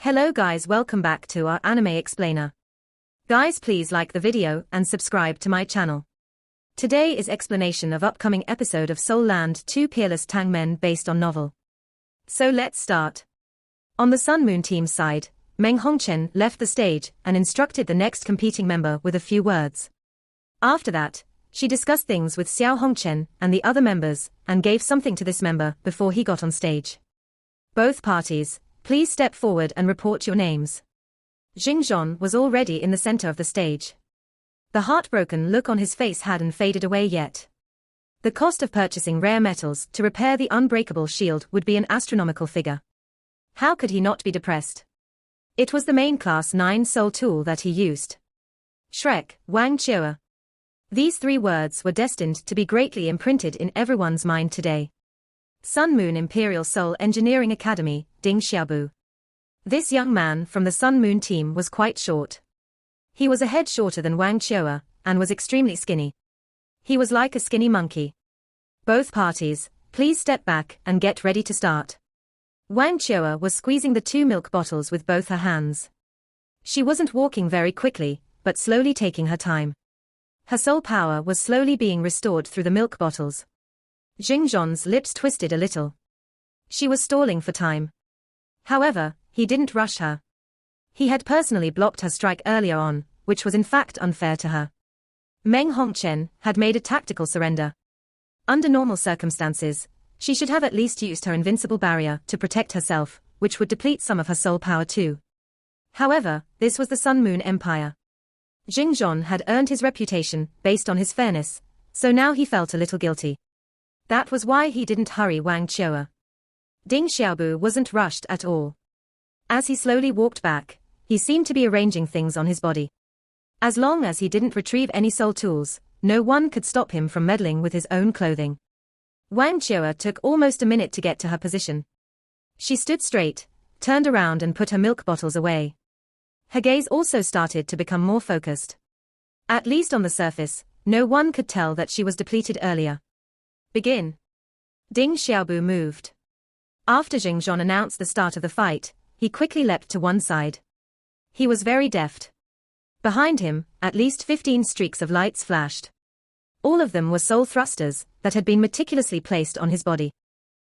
Hello guys, welcome back to our anime explainer. Guys, please like the video and subscribe to my channel. Today is explanation of upcoming episode of Soul Land 2 Peerless Tang Men based on novel. So let's start. On the Sun Moon team's side, Meng Hongchen left the stage and instructed the next competing member with a few words. After that, she discussed things with Xiao Hongchen and the other members and gave something to this member before he got on stage. Both parties, please step forward and report your names. Xingzhong was already in the center of the stage. The heartbroken look on his face hadn't faded away yet. The cost of purchasing rare metals to repair the unbreakable shield would be an astronomical figure. How could he not be depressed? It was the main class 9 soul tool that he used. Shrek, Wang Qiuer. These 3 words were destined to be greatly imprinted in everyone's mind today. Sun Moon Imperial Soul Engineering Academy, Ding Xiaobu. This young man from the Sun Moon team was quite short. He was a head shorter than Wang Qiuer, and was extremely skinny. He was like a skinny monkey. Both parties, please step back and get ready to start. Wang Qiuer was squeezing the 2 milk bottles with both her hands. She wasn't walking very quickly, but slowly taking her time. Her soul power was slowly being restored through the milk bottles. Xingzhong's lips twisted a little. She was stalling for time. However, he didn't rush her. He had personally blocked her strike earlier on, which was in fact unfair to her. Meng Hongchen had made a tactical surrender. Under normal circumstances, she should have at least used her invincible barrier to protect herself, which would deplete some of her soul power too. However, this was the Sun Moon Empire. Xingzhong had earned his reputation based on his fairness, so now he felt a little guilty. That was why he didn't hurry Wang Qiuer. Ding Xiaobu wasn't rushed at all. As he slowly walked back, he seemed to be arranging things on his body. As long as he didn't retrieve any soul tools, no one could stop him from meddling with his own clothing. Wang Qiuer took almost a minute to get to her position. She stood straight, turned around and put her milk bottles away. Her gaze also started to become more focused. At least on the surface, no one could tell that she was depleted earlier. Begin. Ding Xiaobu moved. After Xingzhong announced the start of the fight, he quickly leapt to one side. He was very deft. Behind him, at least 15 streaks of lights flashed. All of them were soul thrusters that had been meticulously placed on his body.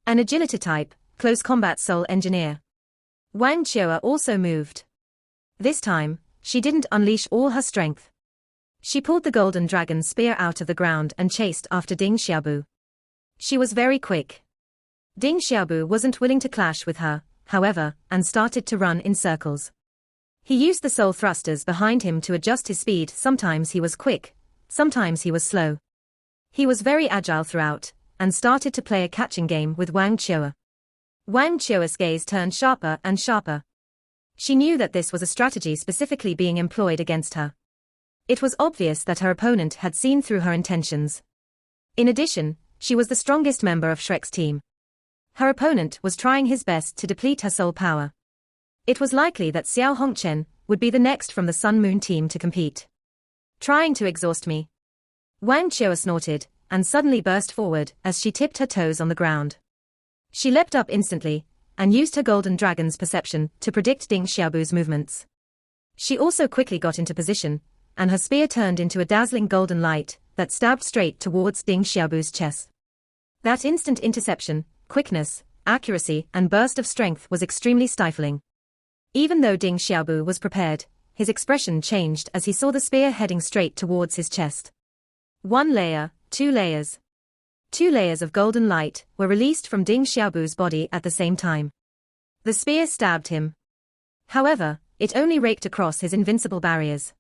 An agility type, close combat soul engineer. Wang Qiuer also moved. This time, she didn't unleash all her strength. She pulled the golden dragon spear out of the ground and chased after Ding Xiaobu. She was very quick. Ding Xiaobu wasn't willing to clash with her, however, and started to run in circles. He used the soul thrusters behind him to adjust his speed. Sometimes he was quick, sometimes he was slow. He was very agile throughout, and started to play a catching game with Wang Qiuer. Wang Qiuer's gaze turned sharper and sharper. She knew that this was a strategy specifically being employed against her. It was obvious that her opponent had seen through her intentions. In addition, she was the strongest member of Shrek's team. Her opponent was trying his best to deplete her soul power. It was likely that Xiao Hongchen would be the next from the Sun Moon team to compete. Trying to exhaust me. Wang Qiuer snorted, and suddenly burst forward as she tipped her toes on the ground. She leapt up instantly, and used her golden dragon's perception to predict Ding Xiaobu's movements. She also quickly got into position, and her spear turned into a dazzling golden light that stabbed straight towards Ding Xiaobu's chest. That instant interception, quickness, accuracy and burst of strength was extremely stifling. Even though Ding Xiaobu was prepared, his expression changed as he saw the spear heading straight towards his chest. 1 layer, 2 layers. 2 layers of golden light were released from Ding Xiaobu's body at the same time. The spear stabbed him. However, it only raked across his invincible barriers.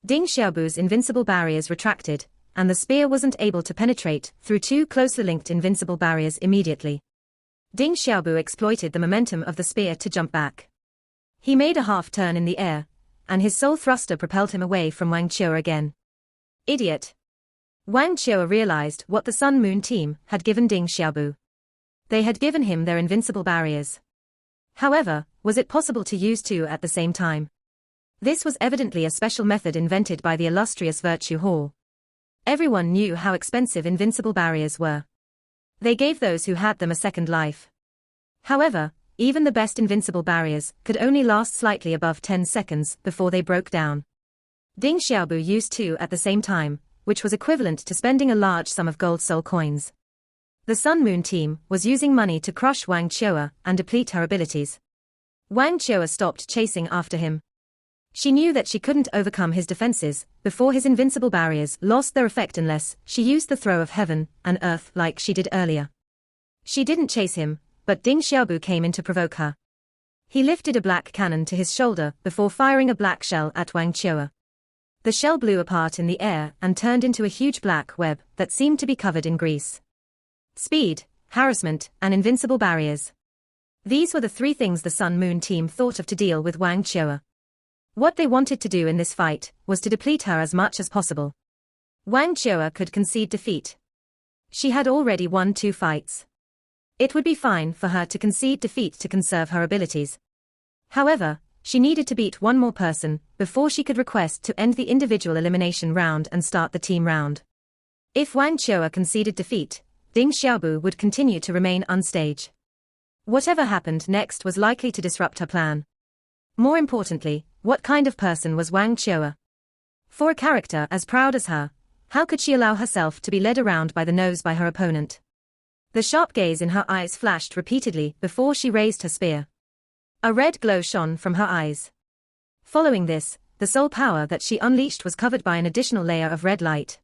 Ding Xiaobu's invincible barriers retracted, and the spear wasn't able to penetrate through 2 closely linked invincible barriers immediately. Ding Xiaobu exploited the momentum of the spear to jump back. He made a half turn in the air, and his soul thruster propelled him away from Wang Qiuer again. Idiot! Wang Qiuer realized what the Sun Moon team had given Ding Xiaobu. They had given him their invincible barriers. However, was it possible to use 2 at the same time? This was evidently a special method invented by the illustrious Virtue Hall. Everyone knew how expensive invincible barriers were. They gave those who had them a second life. However, even the best invincible barriers could only last slightly above 10 seconds before they broke down. Ding Xiaobu used 2 at the same time, which was equivalent to spending a large sum of gold soul coins. The Sun Moon team was using money to crush Wang Chua and deplete her abilities. Wang Chua stopped chasing after him. She knew that she couldn't overcome his defenses before his invincible barriers lost their effect unless she used the throw of heaven and earth like she did earlier. She didn't chase him, but Ding Xiaobu came in to provoke her. He lifted a black cannon to his shoulder before firing a black shell at Wang Chua. The shell blew apart in the air and turned into a huge black web that seemed to be covered in grease. Speed, harassment, and invincible barriers. These were the 3 things the Sun Moon team thought of to deal with Wang Chua. What they wanted to do in this fight was to deplete her as much as possible. Wang Chua could concede defeat. She had already won 2 fights. It would be fine for her to concede defeat to conserve her abilities. However, she needed to beat 1 more person before she could request to end the individual elimination round and start the team round. If Wang Chua conceded defeat, Ding Xiaobu would continue to remain unstage. Whatever happened next was likely to disrupt her plan. More importantly, what kind of person was Wang Chua? For a character as proud as her, how could she allow herself to be led around by the nose by her opponent? The sharp gaze in her eyes flashed repeatedly before she raised her spear. A red glow shone from her eyes. Following this, the soul power that she unleashed was covered by an additional layer of red light.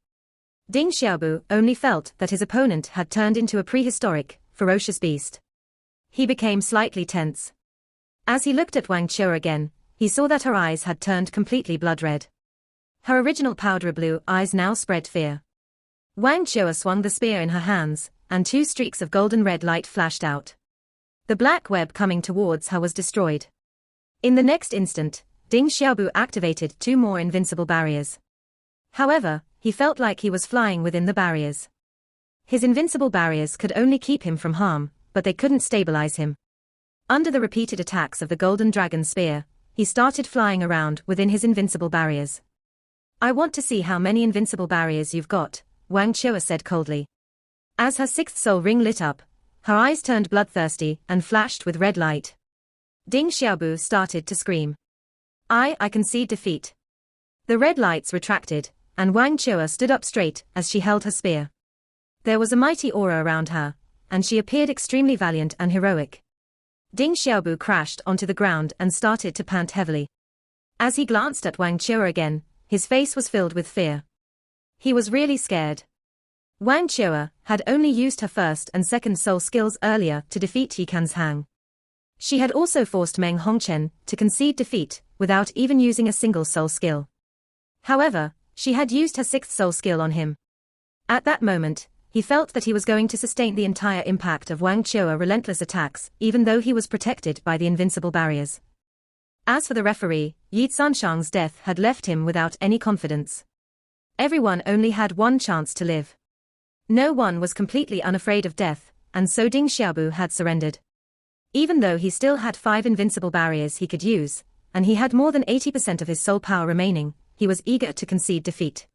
Ding Xiaobu only felt that his opponent had turned into a prehistoric, ferocious beast. He became slightly tense. As he looked at Wang Chua again, he saw that her eyes had turned completely blood red. Her original powder blue eyes now spread fear. Wang Chua swung the spear in her hands, and 2 streaks of golden red light flashed out. The black web coming towards her was destroyed. In the next instant, Ding Xiaobu activated 2 more invincible barriers. However, he felt like he was flying within the barriers. His invincible barriers could only keep him from harm, but they couldn't stabilize him. Under the repeated attacks of the golden dragon spear, he started flying around within his invincible barriers. I want to see how many invincible barriers you've got, Wang Chua said coldly. As her 6th soul ring lit up, her eyes turned bloodthirsty and flashed with red light. Ding Xiaobu started to scream. I concede defeat. The red lights retracted, and Wang Chua stood up straight as she held her spear. There was a mighty aura around her, and she appeared extremely valiant and heroic. Ding Xiaobu crashed onto the ground and started to pant heavily. As he glanced at Wang Chua again, his face was filled with fear. He was really scared. Wang Chua had only used her 1st and 2nd soul skills earlier to defeat Yikan's Hang. She had also forced Meng Hongchen to concede defeat without even using a single soul skill. However, she had used her 6th soul skill on him. At that moment, he felt that he was going to sustain the entire impact of Wang Chua's relentless attacks, even though he was protected by the invincible barriers. As for the referee, Yi Sanshang's death had left him without any confidence. Everyone only had 1 chance to live. No one was completely unafraid of death, and so Ding Xiaobu had surrendered. Even though he still had 5 invincible barriers he could use, and he had more than 80% of his soul power remaining, he was eager to concede defeat.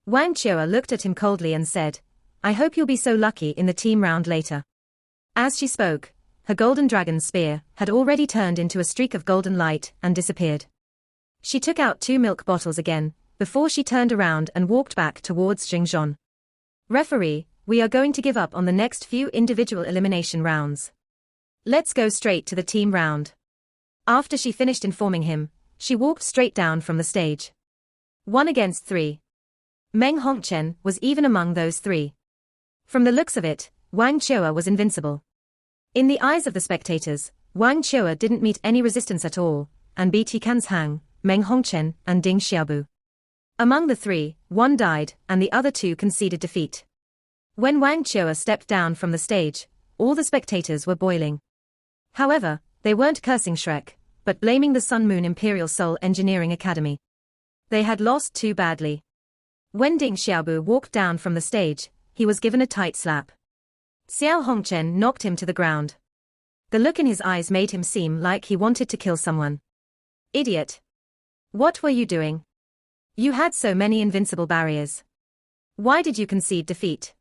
Wang Chua looked at him coldly and said, I hope you'll be so lucky in the team round later. As she spoke, her golden dragon spear had already turned into a streak of golden light and disappeared. She took out 2 milk bottles again, before she turned around and walked back towards Jingzhon. Referee, we are going to give up on the next few individual elimination rounds. Let's go straight to the team round. After she finished informing him, she walked straight down from the stage. 1 against 3. Meng Hongchen was even among those 3. From the looks of it, Wang Chua was invincible. In the eyes of the spectators, Wang Chua didn't meet any resistance at all, and beat Yikan's Hang, Meng Hongchen, and Ding Xiaobu. Among the 3, 1 died, and the other 2 conceded defeat. When Wang Chua stepped down from the stage, all the spectators were boiling. However, they weren't cursing Shrek, but blaming the Sun Moon Imperial Soul Engineering Academy. They had lost too badly. When Ding Xiaobu walked down from the stage, he was given a tight slap. Xiao Hongchen knocked him to the ground. The look in his eyes made him seem like he wanted to kill someone. Idiot! What were you doing? You had so many invincible barriers. Why did you concede defeat?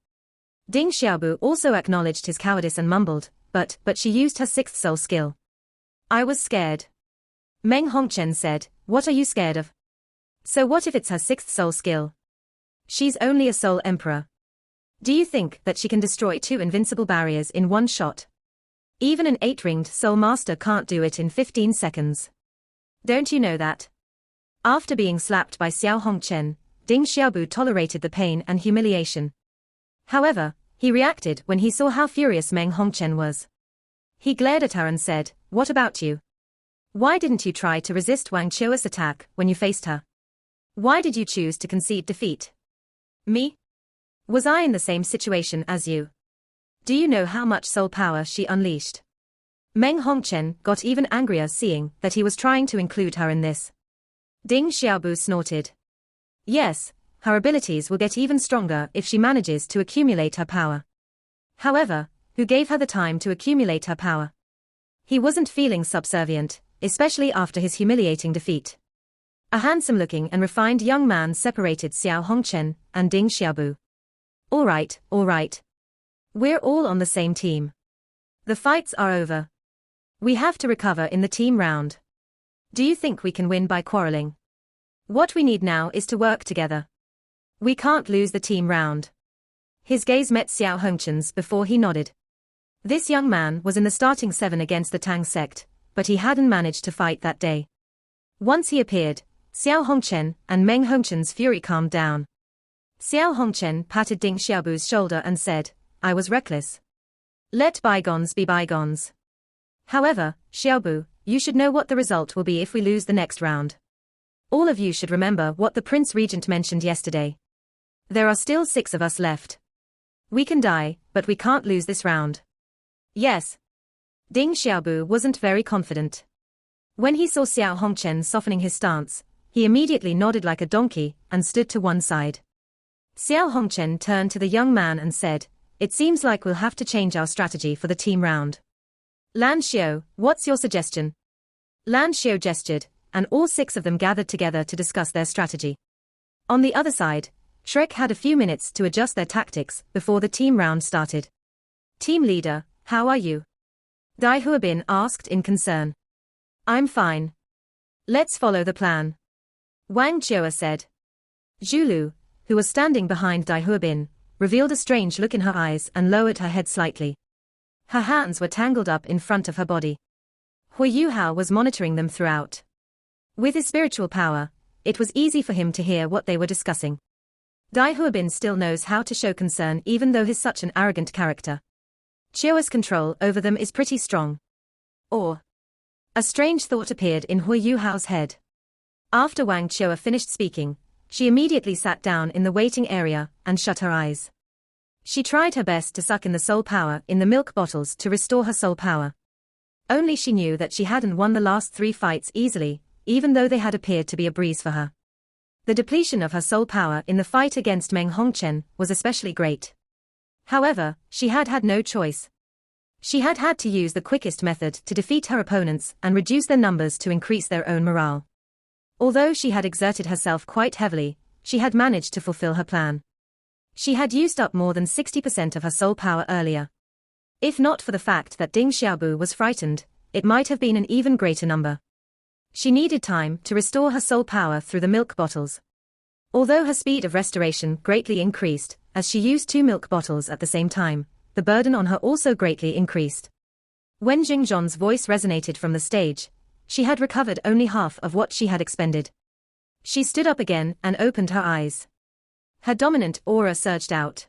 Ding Xiaobu also acknowledged his cowardice and mumbled, but she used her sixth soul skill. I was scared. Meng Hongchen said, what are you scared of? So what if it's her sixth soul skill? She's only a soul emperor. Do you think that she can destroy 2 invincible barriers in one shot? Even an 8-ringed soul master can't do it in 15 seconds. Don't you know that? After being slapped by Xiao Hongchen, Ding Xiaobu tolerated the pain and humiliation. However, he reacted when he saw how furious Meng Hongchen was. He glared at her and said, what about you? Why didn't you try to resist Wang Qiue's attack when you faced her? Why did you choose to concede defeat? Me? Was I in the same situation as you? Do you know how much soul power she unleashed? Meng Hongchen got even angrier seeing that he was trying to include her in this. Ding Xiaobu snorted. Yes, her abilities will get even stronger if she manages to accumulate her power. However, who gave her the time to accumulate her power? He wasn't feeling subservient, especially after his humiliating defeat. A handsome-looking and refined young man separated Xiao Hongchen and Ding Xiaobu. All right. We're all on the same team. The fights are over. We have to recover in the team round. Do you think we can win by quarreling? What we need now is to work together. We can't lose the team round. His gaze met Xiao Hongchen's before he nodded. This young man was in the starting 7 against the Tang sect, but he hadn't managed to fight that day. Once he appeared, Xiao Hongchen and Meng Hongchen's fury calmed down. Xiao Hongchen patted Ding Xiaobu's shoulder and said, I was reckless. Let bygones be bygones. However, Xiaobu, you should know what the result will be if we lose the next round. All of you should remember what the Prince Regent mentioned yesterday. There are still 6 of us left. We can die, but we can't lose this round. Yes. Ding Xiaobu wasn't very confident. When he saw Xiao Hongchen softening his stance, he immediately nodded like a donkey and stood to one side. Xiao Hongchen turned to the young man and said, it seems like we'll have to change our strategy for the team round. Lan Xiao, what's your suggestion? Lan Xiao gestured, and all 6 of them gathered together to discuss their strategy. On the other side, Shrek had a few minutes to adjust their tactics before the team round started. Team leader, how are you? Dai Huabin asked in concern. I'm fine. Let's follow the plan. Wang Qiue said. Zhulu, who was standing behind Dai Huabin, revealed a strange look in her eyes and lowered her head slightly. Her hands were tangled up in front of her body. Hui Yuhao was monitoring them throughout. With his spiritual power, it was easy for him to hear what they were discussing. Dai Huabin still knows how to show concern even though he's such an arrogant character. Qiue's control over them is pretty strong. Or, a strange thought appeared in Hui Yuhao's head. After Wang Qiue finished speaking, she immediately sat down in the waiting area and shut her eyes. She tried her best to suck in the soul power in the milk bottles to restore her soul power. Only she knew that she hadn't won the last 3 fights easily, even though they had appeared to be a breeze for her. The depletion of her soul power in the fight against Meng Hongchen was especially great. However, she had no choice. She had to use the quickest method to defeat her opponents and reduce their numbers to increase their own morale. Although she had exerted herself quite heavily, she had managed to fulfill her plan. She had used up more than 60% of her soul power earlier. If not for the fact that Ding Xiaobu was frightened, it might have been an even greater number. She needed time to restore her soul power through the milk bottles. Although her speed of restoration greatly increased, as she used 2 milk bottles at the same time, the burden on her also greatly increased. When Jingzhon's voice resonated from the stage, she had recovered only half of what she had expended. She stood up again and opened her eyes. Her dominant aura surged out.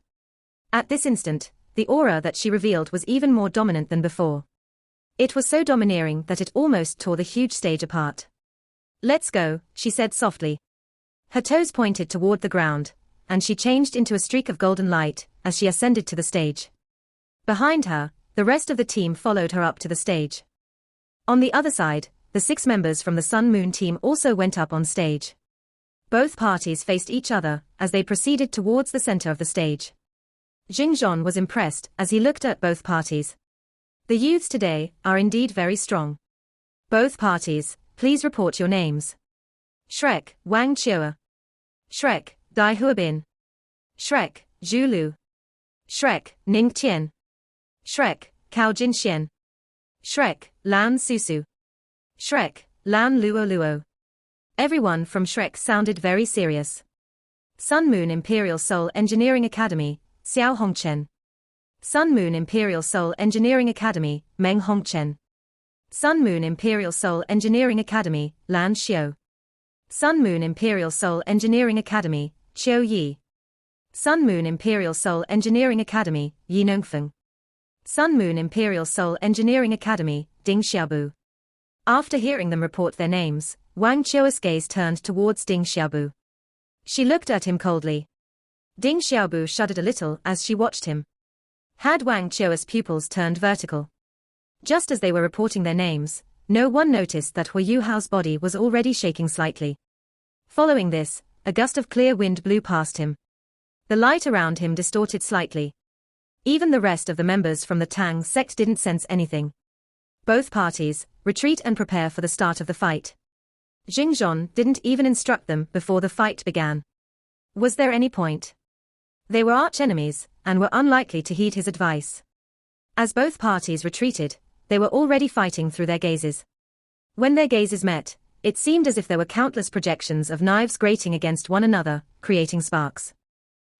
At this instant, the aura that she revealed was even more dominant than before. It was so domineering that it almost tore the huge stage apart. Let's go, she said softly. Her toes pointed toward the ground, and she changed into a streak of golden light as she ascended to the stage. Behind her, the rest of the team followed her up to the stage. On the other side, the 6 members from the Sun Moon team also went up on stage. Both parties faced each other as they proceeded towards the center of the stage. Jingzhon was impressed as he looked at both parties. The youths today are indeed very strong. Both parties, please report your names. Shrek, Wang Qiue. Shrek, Dai Huabin. Shrek, Zhu Lu. Shrek, Ning Tian. Shrek, Cao Jin Xian. Shrek, Lan Susu. Shrek, Lan Luo Luo. Everyone from Shrek sounded very serious. Sun Moon Imperial Seoul Engineering Academy, Xiao Hongchen. Sun Moon Imperial Seoul Engineering Academy, Meng Hongchen. Sun Moon Imperial Seoul Engineering Academy, Lan Xiao. Sun Moon Imperial Seoul Engineering Academy, Qiu Yi. Sun Moon Imperial Seoul Engineering Academy, Yi Nongfeng. Sun Moon Imperial Seoul Engineering Academy, Ding Xiaobu. After hearing them report their names, Wang Qiu's gaze turned towards Ding Xiaobu. She looked at him coldly. Ding Xiaobu shuddered a little as she watched him. Had Wang Qiu's pupils turned vertical? Just as they were reporting their names, no one noticed that Hu Yuhao's body was already shaking slightly. Following this, a gust of clear wind blew past him. The light around him distorted slightly. Even the rest of the members from the Tang sect didn't sense anything. Both parties, retreat and prepare for the start of the fight. Xingzhon didn't even instruct them before the fight began. Was there any point? They were arch-enemies, and were unlikely to heed his advice. As both parties retreated, they were already fighting through their gazes. When their gazes met, it seemed as if there were countless projections of knives grating against one another, creating sparks.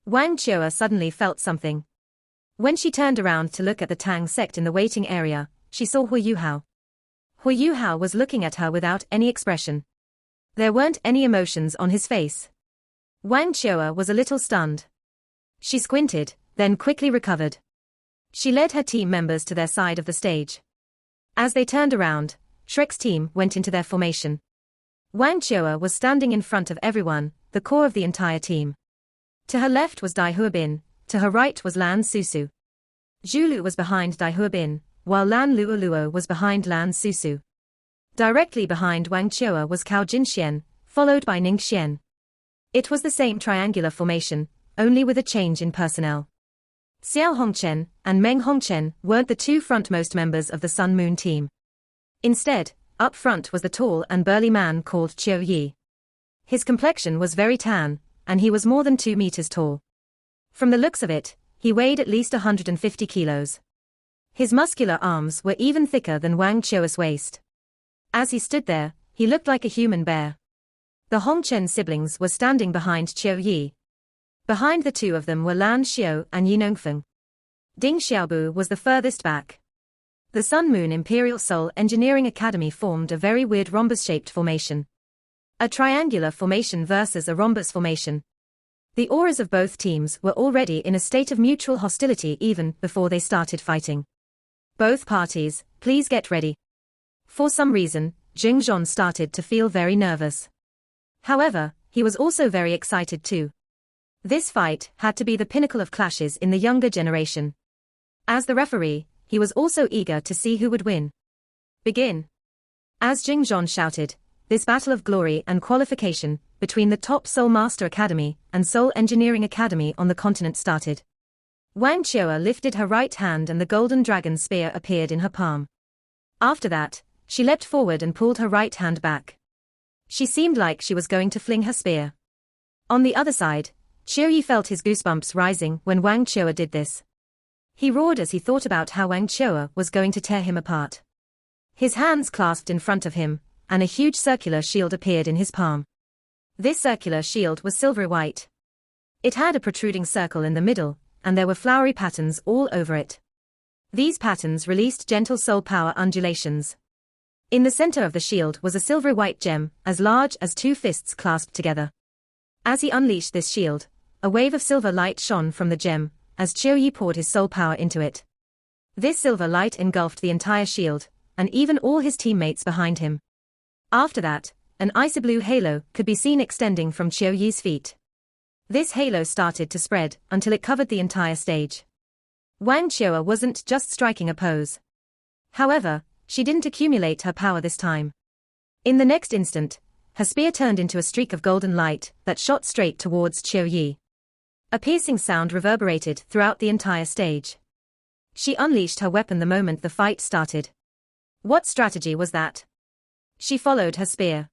Wang Qiu suddenly felt something. When she turned around to look at the Tang sect in the waiting area, she saw Hu Yuhao. Hu Yuhao was looking at her without any expression. There weren't any emotions on his face. Wang Qiu was a little stunned. She squinted, then quickly recovered. She led her team members to their side of the stage. As they turned around, Shrek's team went into their formation. Wang Qiu was standing in front of everyone, the core of the entire team. To her left was Dai Huabin, to her right was Lan Susu. Zhulu was behind Dai Huabin, while Lan Luoluo was behind Lan Susu. Directly behind Wang Qiu was Cao Jin Xian, followed by Ning Xian. It was the same triangular formation, only with a change in personnel. Xiao Hongchen and Meng Hongchen weren't the two frontmost members of the Sun Moon team. Instead, up front was the tall and burly man called Qiu Yi. His complexion was very tan, and he was more than 2 meters tall. From the looks of it, he weighed at least 150 kilos. His muscular arms were even thicker than Wang Qiu's waist. As he stood there, he looked like a human bear. The Hongchen siblings were standing behind Qiu Yi. Behind the two of them were Lan Xiao and Yi Nongfeng. Ding Xiaobu was the furthest back. The Sun Moon Imperial Seoul Engineering Academy formed a very weird rhombus-shaped formation. A triangular formation versus a rhombus formation. The auras of both teams were already in a state of mutual hostility even before they started fighting. Both parties, please get ready. For some reason, Xingzhon started to feel very nervous. However, he was also very excited too. This fight had to be the pinnacle of clashes in the younger generation. As the referee, he was also eager to see who would win. Begin. As Xingzhon shouted, this battle of glory and qualification between the top Seoul Master Academy and Seoul Engineering Academy on the continent started. Wang Qiu lifted her right hand and the golden dragon spear appeared in her palm. After that, she leapt forward and pulled her right hand back. She seemed like she was going to fling her spear. On the other side, Qiu Yi felt his goosebumps rising when Wang Qiu did this. He roared as he thought about how Wang Qiu was going to tear him apart. His hands clasped in front of him, and a huge circular shield appeared in his palm. This circular shield was silvery white. It had a protruding circle in the middle, and there were flowery patterns all over it. These patterns released gentle soul power undulations. In the center of the shield was a silvery white gem, as large as 2 fists clasped together. As he unleashed this shield, a wave of silver light shone from the gem, as Qiu Yi poured his soul power into it. This silver light engulfed the entire shield, and even all his teammates behind him. After that, an icy blue halo could be seen extending from Qiu Yi's feet. This halo started to spread until it covered the entire stage. Wang Qiu wasn't just striking a pose. However, she didn't accumulate her power this time. In the next instant, her spear turned into a streak of golden light that shot straight towards Qiu Yi. A piercing sound reverberated throughout the entire stage. She unleashed her weapon the moment the fight started. What strategy was that? She followed her spear.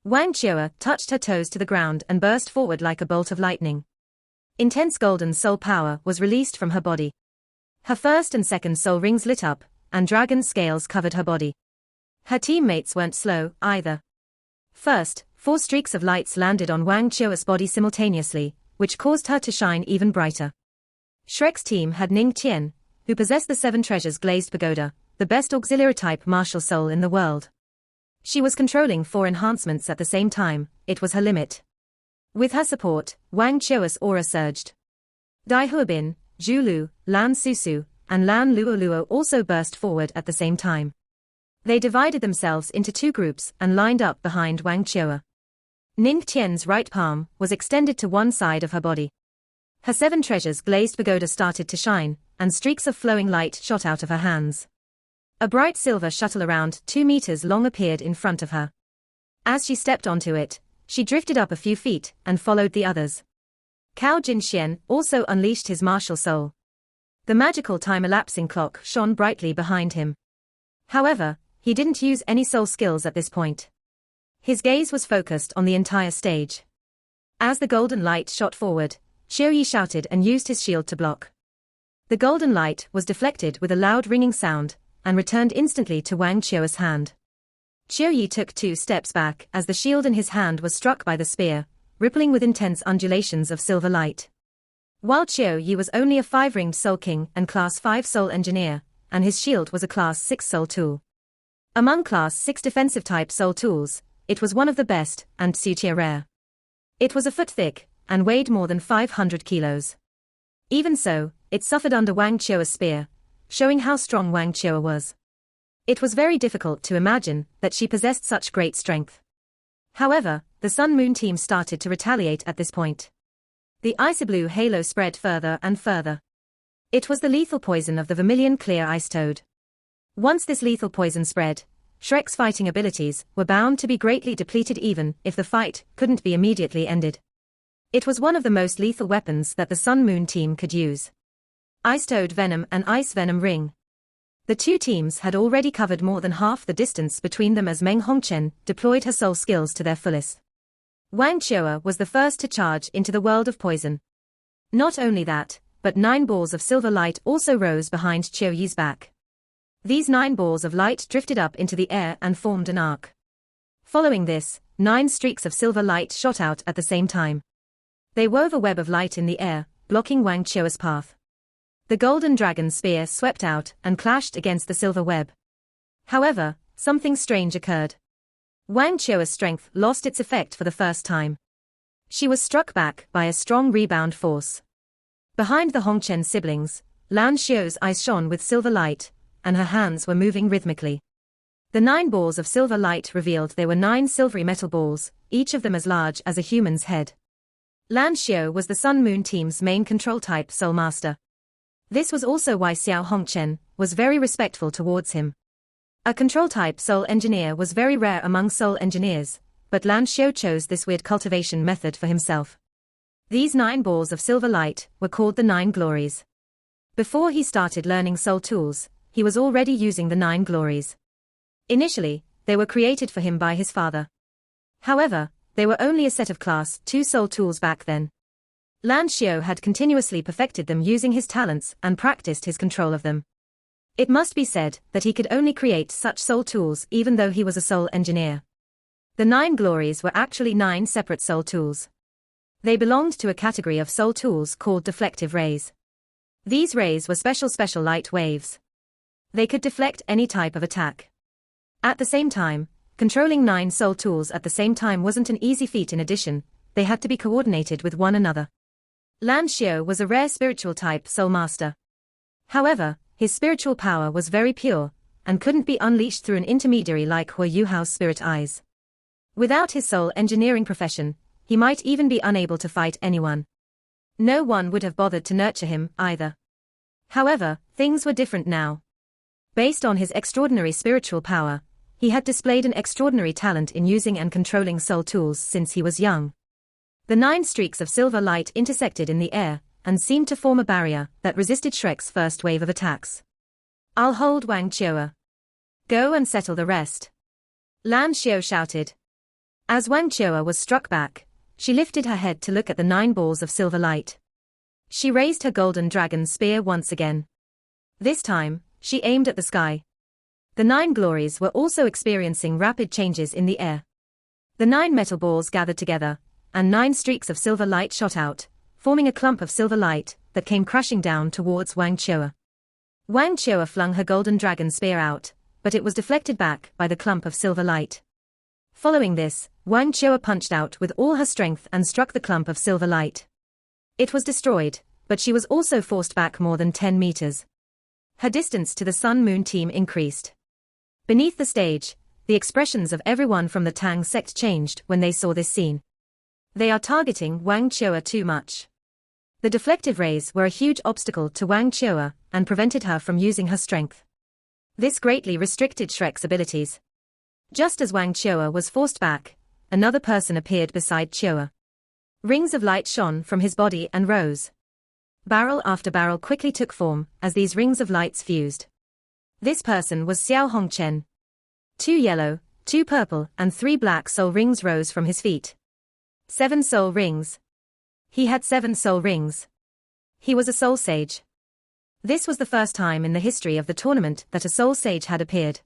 Wang Qiu touched her toes to the ground and burst forward like a bolt of lightning. Intense golden soul power was released from her body. Her first and second soul rings lit up, and dragon scales covered her body. Her teammates weren't slow, either. First, 4 streaks of lights landed on Wang Qiu's body simultaneously, which caused her to shine even brighter. Shrek's team had Ning Tian, who possessed the 7 treasures glazed pagoda, the best auxiliary-type martial soul in the world. She was controlling 4 enhancements at the same time, it was her limit. With her support, Wang Qiu's aura surged. Dai Huabin, Zhu Lu, Lan Susu, and Lan Luoluo also burst forward at the same time. They divided themselves into 2 groups and lined up behind Wang Qiu. Ning Tian's right palm was extended to one side of her body. Her 7 treasures glazed pagoda started to shine, and streaks of flowing light shot out of her hands. A bright silver shuttle around 2 meters long appeared in front of her. As she stepped onto it, she drifted up a few feet and followed the others. Cao Jinxian also unleashed his martial soul. The magical time-elapsing clock shone brightly behind him. However, he didn't use any soul skills at this point. His gaze was focused on the entire stage. As the golden light shot forward, Qiu Yi shouted and used his shield to block. The golden light was deflected with a loud ringing sound, and returned instantly to Wang Qiu's hand. Qiu Yi took 2 steps back as the shield in his hand was struck by the spear, rippling with intense undulations of silver light. While Qiu Yi was only a 5-ringed Soul King and Class 5 Soul Engineer, and his shield was a Class 6 Soul Tool. Among Class 6 defensive-type Soul Tools, it was one of the best and super rare. It was a foot thick, and weighed more than 500 kilos. Even so, it suffered under Wang Qiu's spear, showing how strong Wang Qiu was. It was very difficult to imagine that she possessed such great strength. However, the Sun Moon team started to retaliate at this point. The icy blue halo spread further and further. It was the lethal poison of the vermilion clear ice toad. Once this lethal poison spread, Shrek's fighting abilities were bound to be greatly depleted even if the fight couldn't be immediately ended. It was one of the most lethal weapons that the Sun Moon team could use. Ice Toad Venom and Ice Venom Ring. The 2 teams had already covered more than half the distance between them as Meng Hongchen deployed her soul skills to their fullest. Wang Qiu was the first to charge into the world of poison. Not only that, but 9 balls of silver light also rose behind Qiu Yi's back. These 9 balls of light drifted up into the air and formed an arc. Following this, 9 streaks of silver light shot out at the same time. They wove a web of light in the air, blocking Wang Qiu's path. The golden dragon spear swept out and clashed against the silver web. However, something strange occurred. Wang Qiu's strength lost its effect for the first time. She was struck back by a strong rebound force. Behind the Hongchen siblings, Lan Xiu's eyes shone with silver light, and her hands were moving rhythmically. The 9 balls of silver light revealed they were 9 silvery metal balls, each of them as large as a human's head. Lan Xiu was the Sun Moon team's main control-type Soul Master. This was also why Xiao Hongchen was very respectful towards him. A control-type Soul Engineer was very rare among Soul Engineers, but Lan Xiu chose this weird cultivation method for himself. These 9 balls of silver light were called the 9 Glories. Before he started learning Soul Tools, he was already using the 9 Glories. Initially, they were created for him by his father. However, they were only a set of Class 2 Soul Tools back then. Lan Xiu had continuously perfected them using his talents and practiced his control of them. It must be said that he could only create such Soul Tools even though he was a Soul Engineer. The 9 Glories were actually 9 separate Soul Tools. They belonged to a category of Soul Tools called deflective rays. These rays were special light waves. They could deflect any type of attack. At the same time, controlling 9 Soul Tools at the same time wasn't an easy feat. In addition, they had to be coordinated with one another. Lan Xiu was a rare spiritual type Soul Master. However, his spiritual power was very pure, and couldn't be unleashed through an intermediary like Hua Yuhao's spirit eyes. Without his soul engineering profession, he might even be unable to fight anyone. No one would have bothered to nurture him, either. However, things were different now. Based on his extraordinary spiritual power, he had displayed an extraordinary talent in using and controlling Soul Tools since he was young. The 9 streaks of silver light intersected in the air, and seemed to form a barrier that resisted Shrek's first wave of attacks. "I'll hold Wang Qiu. Go and settle the rest," Lan Xiu shouted. As Wang Qiu was struck back, she lifted her head to look at the 9 balls of silver light. She raised her golden dragon spear once again. This time, she aimed at the sky. The 9 glories were also experiencing rapid changes in the air. The 9 metal balls gathered together, and 9 streaks of silver light shot out, forming a clump of silver light that came crashing down towards Wang Chua. Wang Chua flung her golden dragon spear out, but it was deflected back by the clump of silver light. Following this, Wang Chua punched out with all her strength and struck the clump of silver light. It was destroyed, but she was also forced back more than 10 meters. Her distance to the Sun-Moon team increased. Beneath the stage, the expressions of everyone from the Tang sect changed when they saw this scene. They are targeting Wang Chua too much. The deflective rays were a huge obstacle to Wang Chua and prevented her from using her strength. This greatly restricted Shrek's abilities. Just as Wang Chua was forced back, another person appeared beside Chua. Rings of light shone from his body and rose. Barrel after barrel quickly took form as these rings of lights fused. This person was Xiao Hongchen. 2 yellow, 2 purple and 3 black soul rings rose from his feet. 7 soul rings. He had 7 soul rings. He was a soul sage. This was the first time in the history of the tournament that a soul sage had appeared.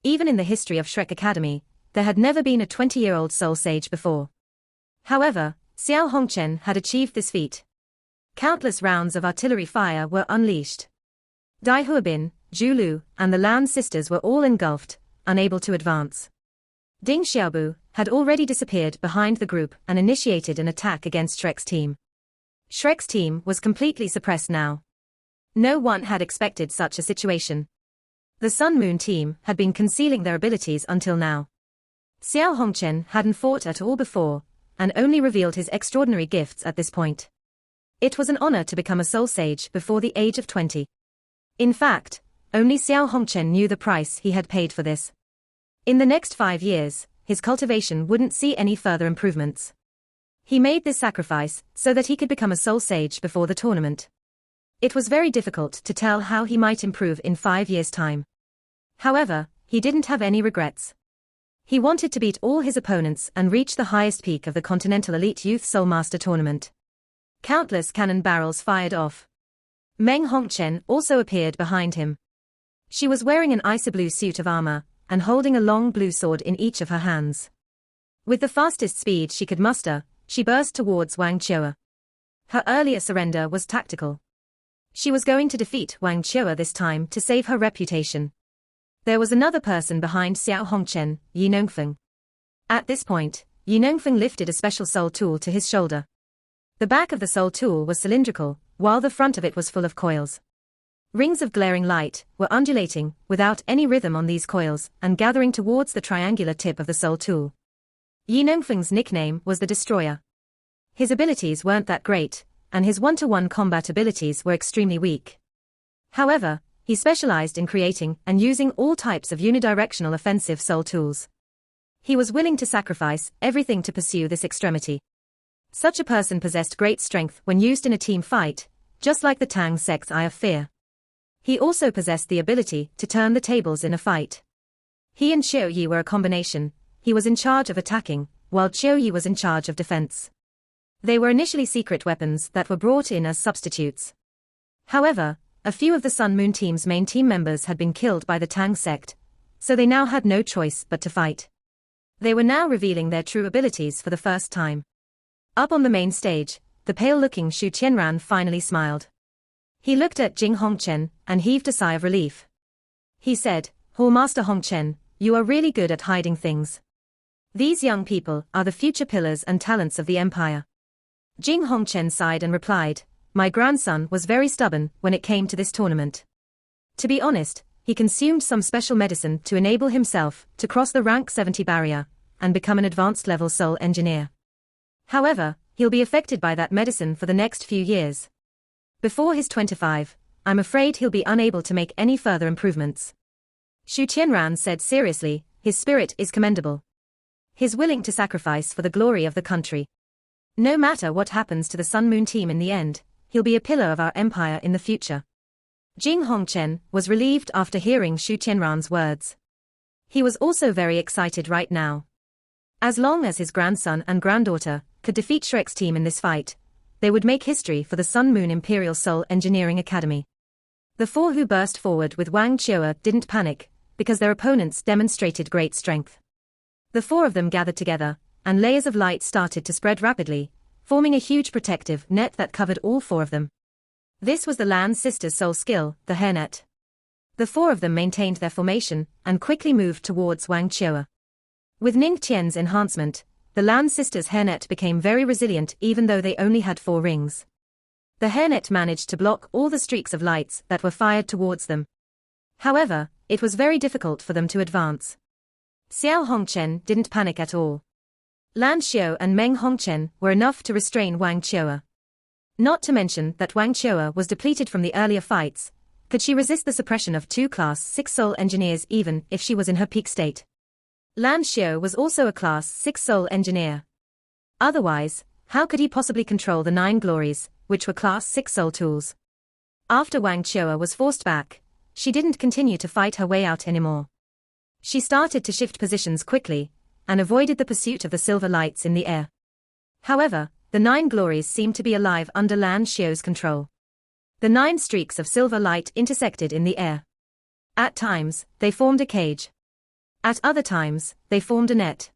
Even in the history of Shrek Academy, there had never been a 20-year-old soul sage before. However, Xiao Hongchen had achieved this feat. Countless rounds of artillery fire were unleashed. Dai Huabin, Zhu Lu, and the Lan sisters were all engulfed, unable to advance. Ding Xiaobu had already disappeared behind the group and initiated an attack against Shrek's team. Shrek's team was completely suppressed now. No one had expected such a situation. The Sun-Moon team had been concealing their abilities until now. Xiao Hongchen hadn't fought at all before, and only revealed his extraordinary gifts at this point. It was an honor to become a soul sage before the age of 20. In fact, only Xiao Hongchen knew the price he had paid for this. In the next 5 years, his cultivation wouldn't see any further improvements. He made this sacrifice so that he could become a soul sage before the tournament. It was very difficult to tell how he might improve in 5 years' time. However, he didn't have any regrets. He wanted to beat all his opponents and reach the highest peak of the Continental Elite Youth Soul Master Tournament. Countless cannon barrels fired off. Meng Hongchen also appeared behind him. She was wearing an icy blue suit of armor, and holding a long blue sword in each of her hands. With the fastest speed she could muster, she burst towards Wang Chua. Her earlier surrender was tactical. She was going to defeat Wang Chua this time to save her reputation. There was another person behind Xiao Hongchen, Yi Nongfeng. At this point, Yi Nongfeng lifted a special soul tool to his shoulder. The back of the soul tool was cylindrical, while the front of it was full of coils. Rings of glaring light were undulating without any rhythm on these coils and gathering towards the triangular tip of the soul tool. Yi Nongfeng's nickname was the Destroyer. His abilities weren't that great, and his one-to-one combat abilities were extremely weak. However, he specialized in creating and using all types of unidirectional offensive soul tools. He was willing to sacrifice everything to pursue this extremity. Such a person possessed great strength when used in a team fight, just like the Tang sect's Eye of Fear. He also possessed the ability to turn the tables in a fight. He and Xiao Yi were a combination. He was in charge of attacking, while Xiao Yi was in charge of defense. They were initially secret weapons that were brought in as substitutes. However, a few of the Sun-Moon team's main team members had been killed by the Tang sect, so they now had no choice but to fight. They were now revealing their true abilities for the first time. Up on the main stage, the pale-looking Shu Qianran finally smiled. He looked at Jing Hongchen and heaved a sigh of relief. He said, "Hall Master Hongchen, you are really good at hiding things. These young people are the future pillars and talents of the empire." Jing Hongchen sighed and replied, "My grandson was very stubborn when it came to this tournament. To be honest, he consumed some special medicine to enable himself to cross the rank 70 barrier and become an advanced level soul engineer. However, he'll be affected by that medicine for the next few years. Before he's 25, I'm afraid he'll be unable to make any further improvements." Shu Qianran said seriously, "His spirit is commendable. He's willing to sacrifice for the glory of the country. No matter what happens to the Sun-Moon team in the end, he'll be a pillar of our empire in the future." Jing Hongchen was relieved after hearing Shu Qianran's words. He was also very excited right now. As long as his grandson and granddaughter could defeat Shrek's team in this fight, they would make history for the Sun-Moon Imperial Soul Engineering Academy. The four who burst forward with Wang Chua didn't panic, because their opponents demonstrated great strength. The four of them gathered together, and layers of light started to spread rapidly, forming a huge protective net that covered all four of them. This was the Lan sisters' sole skill, the hairnet. The four of them maintained their formation, and quickly moved towards Wang Chua. With Ning Tian's enhancement, the Lan sisters' hairnet became very resilient even though they only had 4 rings. The hairnet managed to block all the streaks of lights that were fired towards them. However, it was very difficult for them to advance. Xiao Hongchen didn't panic at all. Lan Xiao and Meng Hongchen were enough to restrain Wang Chua. Not to mention that Wang Chua was depleted from the earlier fights. Could she resist the suppression of 2 Class 6 Soul Engineers even if she was in her peak state? Lan Xiao was also a Class 6 Soul Engineer. Otherwise, how could he possibly control the 9 glories, which were Class 6 Soul tools? After Wang Chua was forced back, she didn't continue to fight her way out anymore. She started to shift positions quickly, and avoided the pursuit of the silver lights in the air. However, the 9 glories seemed to be alive under Lan Xiao's control. The 9 streaks of silver light intersected in the air. At times, they formed a cage. At other times, they formed a net.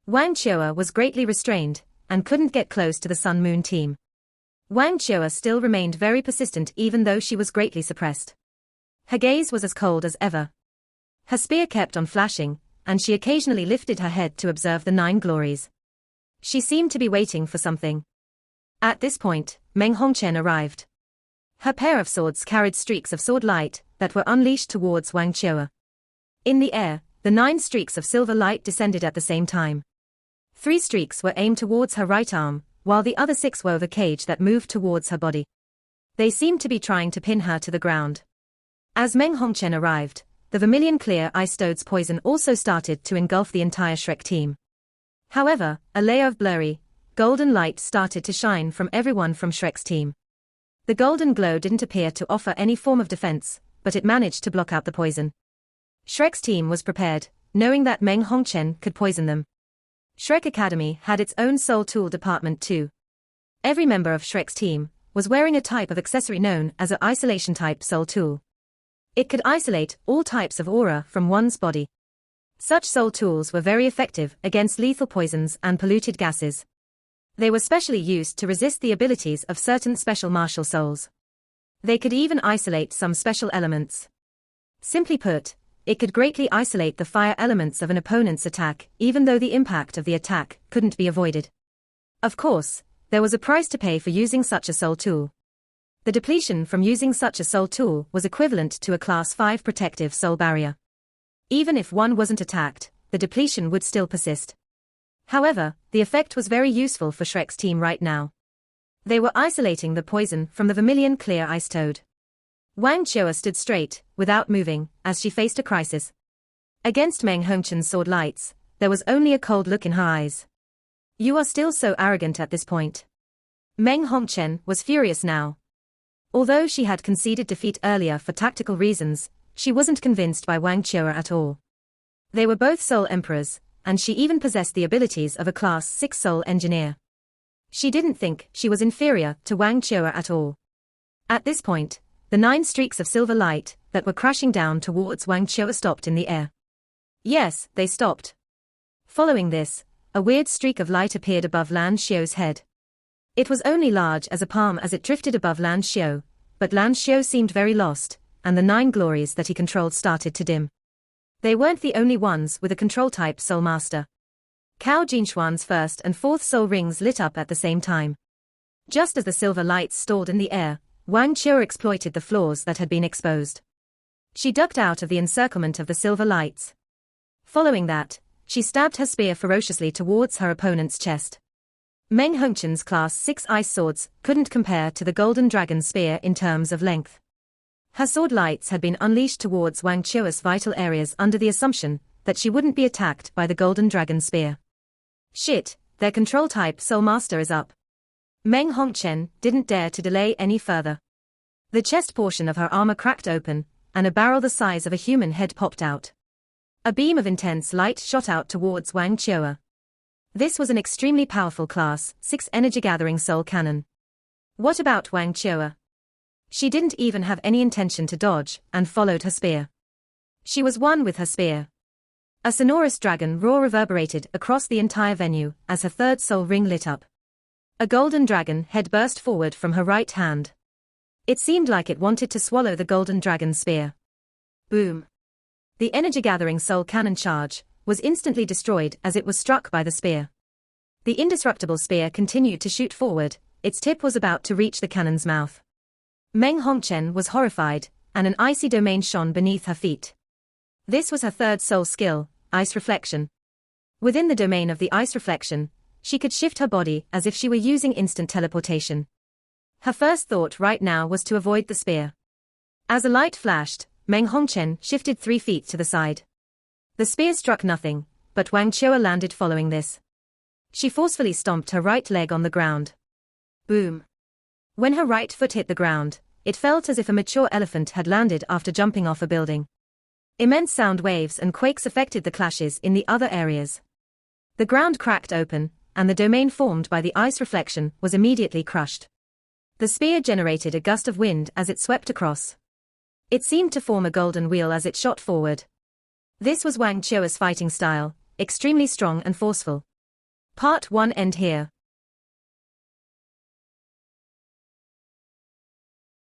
Wang Chua was greatly restrained, and couldn't get close to the Sun Moon team. Wang Chua still remained very persistent even though she was greatly suppressed. Her gaze was as cold as ever. Her spear kept on flashing, and she occasionally lifted her head to observe the 9 glories. She seemed to be waiting for something. At this point, Meng Hongchen arrived. Her pair of swords carried streaks of sword light that were unleashed towards Wang Chua. In the air, the 9 streaks of silver light descended at the same time. 3 streaks were aimed towards her right arm, while the other 6 wove a cage that moved towards her body. They seemed to be trying to pin her to the ground. As Meng Hongchen arrived, the vermilion clear ice toad's poison also started to engulf the entire Shrek team. However, a layer of blurry, golden light started to shine from everyone from Shrek's team. The golden glow didn't appear to offer any form of defense, but it managed to block out the poison. Shrek's team was prepared, knowing that Meng Hongchen could poison them. Shrek Academy had its own soul tool department too. Every member of Shrek's team was wearing a type of accessory known as a isolation type soul tool. It could isolate all types of aura from one's body. Such soul tools were very effective against lethal poisons and polluted gases. They were specially used to resist the abilities of certain special martial souls. They could even isolate some special elements. Simply put, it could greatly isolate the fire elements of an opponent's attack, even though the impact of the attack couldn't be avoided. Of course, there was a price to pay for using such a soul tool. The depletion from using such a soul tool was equivalent to a Class 5 protective soul barrier. Even if one wasn't attacked, the depletion would still persist. However, the effect was very useful for Shrek's team right now. They were isolating the poison from the vermilion clear ice toad. Wang Chua stood straight, without moving, as she faced a crisis. Against Meng Hongchen's sword lights, there was only a cold look in her eyes. You are still so arrogant at this point. Meng Hongchen was furious now. Although she had conceded defeat earlier for tactical reasons, she wasn't convinced by Wang Chua at all. They were both Soul Emperors, and she even possessed the abilities of a Class 6 Soul Engineer. She didn't think she was inferior to Wang Chua at all. At this point, the 9 streaks of silver light that were crashing down towards Wang Chua stopped in the air. Yes, they stopped. Following this, a weird streak of light appeared above Lan Xiao's head. It was only large as a palm as it drifted above Lan Xiao, but Lan Xiao seemed very lost, and the 9 glories that he controlled started to dim. They weren't the only ones with a control-type Soul Master. Cao Jinshuan's 1st and 4th soul rings lit up at the same time. Just as the silver lights stalled in the air, Wang Chua exploited the flaws that had been exposed. She ducked out of the encirclement of the silver lights. Following that, she stabbed her spear ferociously towards her opponent's chest. Meng Hongchen's Class 6 ice swords couldn't compare to the Golden Dragon spear in terms of length. Her sword lights had been unleashed towards Wang Chua's vital areas under the assumption that she wouldn't be attacked by the Golden Dragon spear. Shit, their control-type Soul Master is up. Meng Hongchen didn't dare to delay any further. The chest portion of her armor cracked open, and a barrel the size of a human head popped out. A beam of intense light shot out towards Wang Chua. This was an extremely powerful Class 6 energy-gathering soul cannon. What about Wang Chua? She didn't even have any intention to dodge, and followed her spear. She was one with her spear. A sonorous dragon roar reverberated across the entire venue as her third soul ring lit up. A golden dragon head burst forward from her right hand. It seemed like it wanted to swallow the golden dragon's spear. Boom! The energy-gathering soul cannon charge was instantly destroyed as it was struck by the spear. The indestructible spear continued to shoot forward, its tip was about to reach the cannon's mouth. Meng Hongchen was horrified, and an icy domain shone beneath her feet. This was her third soul skill, Ice Reflection. Within the domain of the Ice Reflection, she could shift her body as if she were using instant teleportation. Her first thought right now was to avoid the spear. As a light flashed, Meng Hongchen shifted 3 feet to the side. The spear struck nothing, but Wang Chua landed following this. She forcefully stomped her right leg on the ground. Boom! When her right foot hit the ground, it felt as if a mature elephant had landed after jumping off a building. Immense sound waves and quakes affected the clashes in the other areas. The ground cracked open, and the domain formed by the ice reflection was immediately crushed. The spear generated a gust of wind as it swept across. It seemed to form a golden wheel as it shot forward. This was Wang Chua's fighting style, extremely strong and forceful. Part 1 end here.